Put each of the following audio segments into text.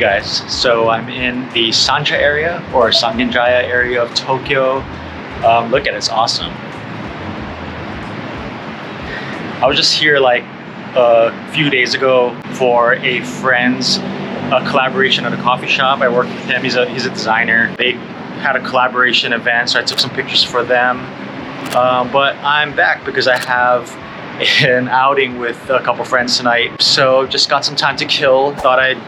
guys. So I'm in the Sanja area or Sangenjaya area of Tokyo. Look at it, it's awesome. I was just here like a few days ago for a friend's collaboration at a coffee shop. I worked with him, he's a designer. They had a collaboration event, so I took some pictures for them. But I'm back because I have an outing with a couple friends tonight. So just got some time to kill. Thought I'd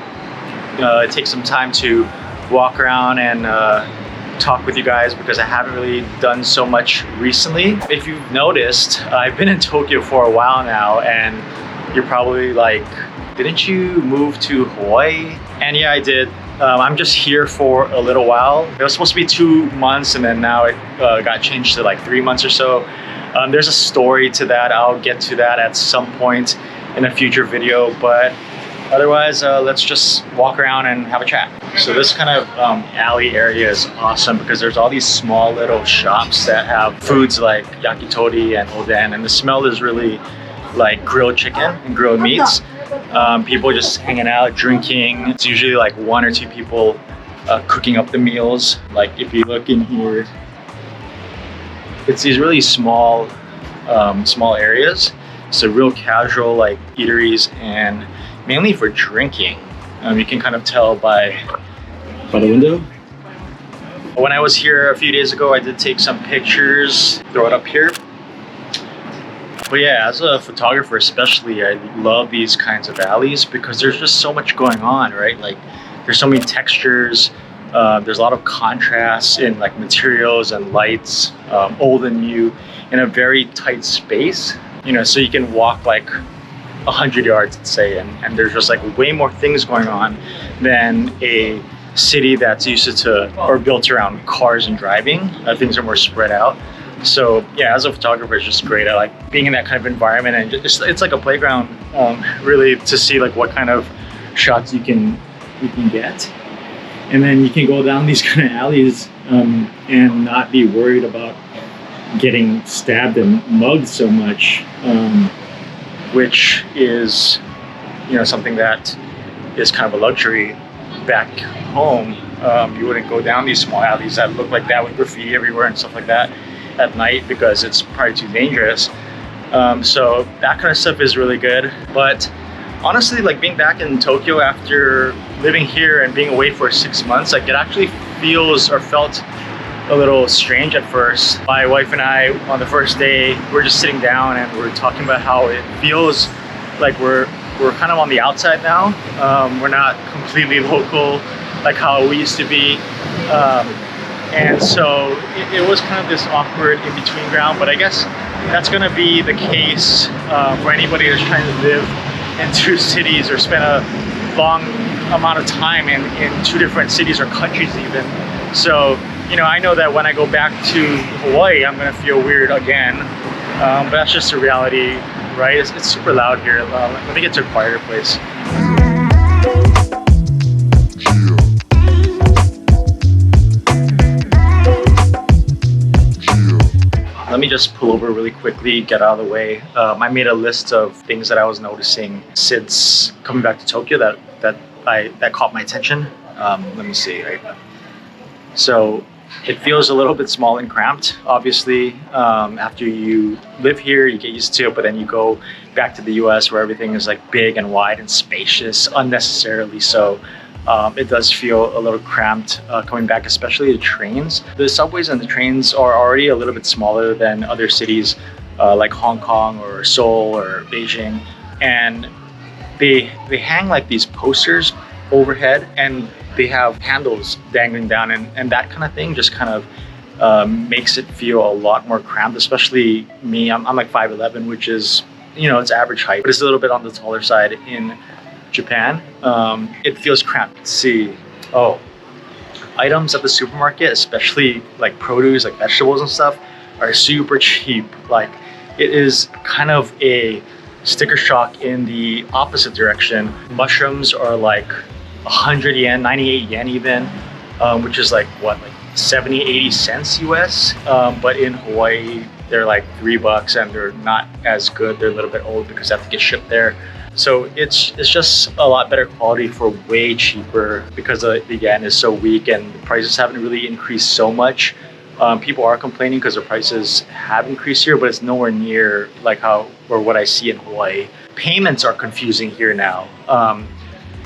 take some time to walk around and talk with you guys because I haven't really done so much recently. If you've noticed, I've been in Tokyo for a while now, and you're probably like, didn't you move to Hawaii? And yeah, I did. I'm just here for a little while. It was supposed to be 2 months, and then now it got changed to like 3 months or so. There's a story to that. I'll get to that at some point in a future video, but otherwise, let's just walk around and have a chat. So this kind of alley area is awesome because there's all these small little shops that have foods like yakitori and oden, and the smell is really like grilled chicken and grilled meats. People just hanging out, drinking. It's usually like 1 or 2 people cooking up the meals. Like if you look in here, it's these really small areas. So real casual like eateries, and mainly for drinking. You can kind of tell by the window. When I was here a few days ago, I did take some pictures, throw it up here. But yeah, as a photographer especially, I love these kinds of alleys because there's just so much going on, right? Like there's so many textures, there's a lot of contrast in like materials and lights, old and new, in a very tight space. You know, so you can walk like 100 yards, let's say, and there's just like way more things going on than a city that's used to or built around cars and driving. Things are more spread out. So yeah, as a photographer, it's just great. I like being in that kind of environment, and it's like a playground, really, to see like what kind of shots you can get. And then you can go down these kind of alleys and not be worried about getting stabbed and mugged so much. Which is, you know, something that is kind of a luxury back home. You wouldn't go down these small alleys that look like that with graffiti everywhere and stuff like that at night because it's probably too dangerous. So that kind of stuff is really good. But honestly, like being back in Tokyo after living here and being away for 6 months, like it actually feels or felt a little strange at first. My wife and I, on the first day, we're just sitting down and we're talking about how it feels like we're kind of on the outside now. We're not completely local like how we used to be. And so it was kind of this awkward in-between ground, but I guess that's gonna be the case for anybody that's trying to live in 2 cities or spend a long amount of time in 2 different cities or countries even. So, you know, I know that when I go back to Hawaii, I'm gonna feel weird again, but that's just a reality, right? It's super loud here. Let me get to a quieter place. Let me just pull over really quickly, get out of the way. I made a list of things that I was noticing since coming back to Tokyo that caught my attention. Let me see, right? So it feels a little bit small and cramped. Obviously, after you live here, you get used to it, but then you go back to the US where everything is like big and wide and spacious, unnecessarily so. It does feel a little cramped coming back, especially the trains. The subways and the trains are already a little bit smaller than other cities like Hong Kong or Seoul or Beijing. And they hang like these posters overhead, and they have handles dangling down, and that kind of thing just kind of makes it feel a lot more cramped, especially me. I'm like 5'11", which is, you know, it's average height, but it's a little bit on the taller side in Japan. It feels cramped. Let's see. Oh, items at the supermarket, especially like produce, like vegetables and stuff, are super cheap. Like it is kind of a sticker shock in the opposite direction. Mushrooms are like 100 yen, 98 yen even, which is like what, like 70, 80 cents US. But in Hawaii, they're like $3 and they're not as good. They're a little bit old because they have to get shipped there. So it's just a lot better quality for way cheaper because the yen is so weak and the prices haven't really increased so much. People are complaining because the prices have increased here, but it's nowhere near like how or what I see in Hawaii. Payments are confusing here now.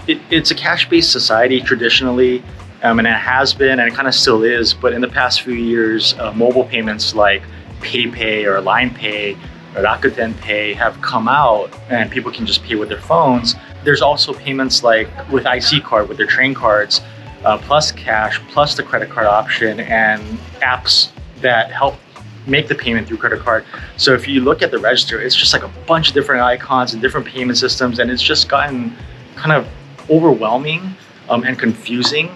It's a cash-based society traditionally, and it has been, and it kind of still is. But in the past few years, mobile payments like PayPay or Line Pay or Rakuten Pay have come out, and people can just pay with their phones. There's also payments like with IC card, with their train cards, plus cash, plus the credit card option, and apps that help make the payment through credit card. So if you look at the register, it's just like a bunch of different icons and different payment systems, and it's just gotten kind of overwhelming and confusing.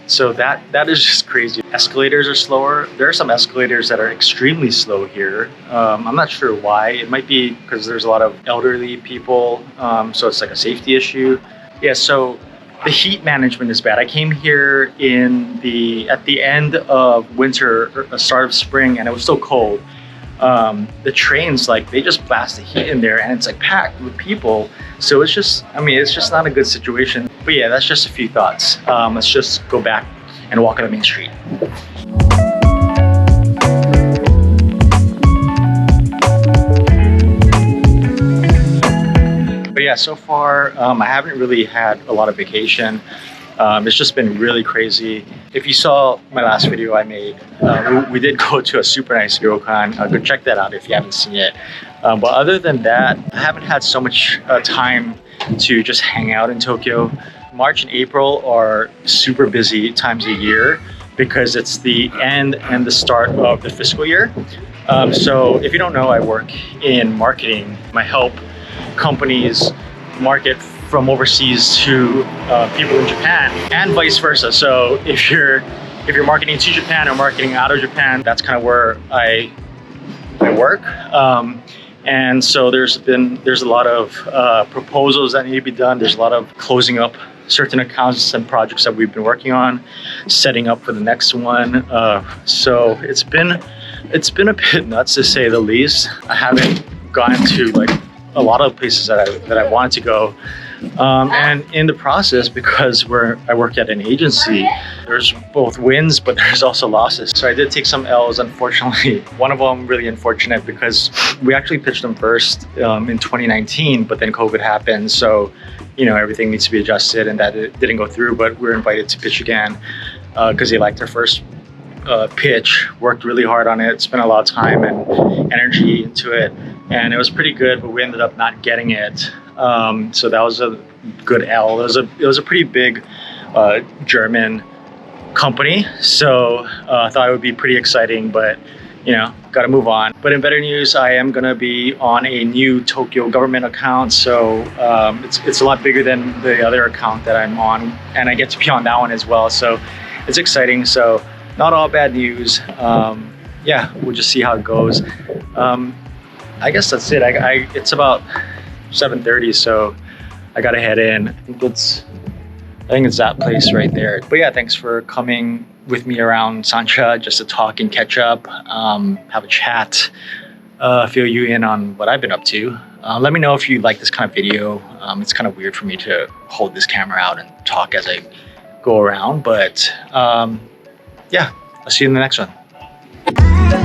So that is just crazy. Escalators are slower. There are some escalators that are extremely slow here. I'm not sure why. It might be because there's a lot of elderly people, so it's like a safety issue. Yeah, so the heat management is bad. I came here at the end of winter, or start of spring, and it was still cold. The trains, like, they just blast the heat in there, and it's like packed with people. So it's just not a good situation. But yeah, that's just a few thoughts. Let's just go back and walk on the main street. But yeah, so far, I haven't really had a lot of vacation. It's just been really crazy. If you saw my last video I made, we did go to a super nice ryokan. Go check that out if you haven't seen it. But other than that, I haven't had so much time to just hang out in Tokyo. March and April are super busy times of year because it's the end and the start of the fiscal year. So if you don't know, I work in marketing. I help companies market from overseas to people in Japan and vice versa. So if you're marketing to Japan or marketing out of Japan, that's kind of where I work. And so there's a lot of proposals that need to be done. There's a lot of closing up certain accounts and projects that we've been working on, setting up for the next one. So it's been a bit nuts, to say the least. I haven't gone to like a lot of places that I wanted to go. And in the process, because I work at an agency, there's both wins, but there's also losses. So I did take some L's, unfortunately. One of them really unfortunate because we actually pitched them first in 2019, but then COVID happened. So, everything needs to be adjusted, and that it didn't go through, but we were invited to pitch again because they liked our first pitch, worked really hard on it, spent a lot of time and energy into it. And it was pretty good, but we ended up not getting it. So that was a good L. It was a pretty big German company. So I thought it would be pretty exciting, but got to move on. But in better news, I am going to be on a new Tokyo government account. So it's a lot bigger than the other account that I'm on, and I get to be on that one as well. So it's exciting. So not all bad news. Yeah, we'll just see how it goes. I guess that's it. It's about 7:30, so I gotta head in. I think it's that place right there. But yeah, thanks for coming with me around Sancha just to talk and catch up, have a chat, fill you in on what I've been up to. Let me know if you like this kind of video. It's kind of weird for me to hold this camera out and talk as I go around, but yeah, I'll see you in the next one.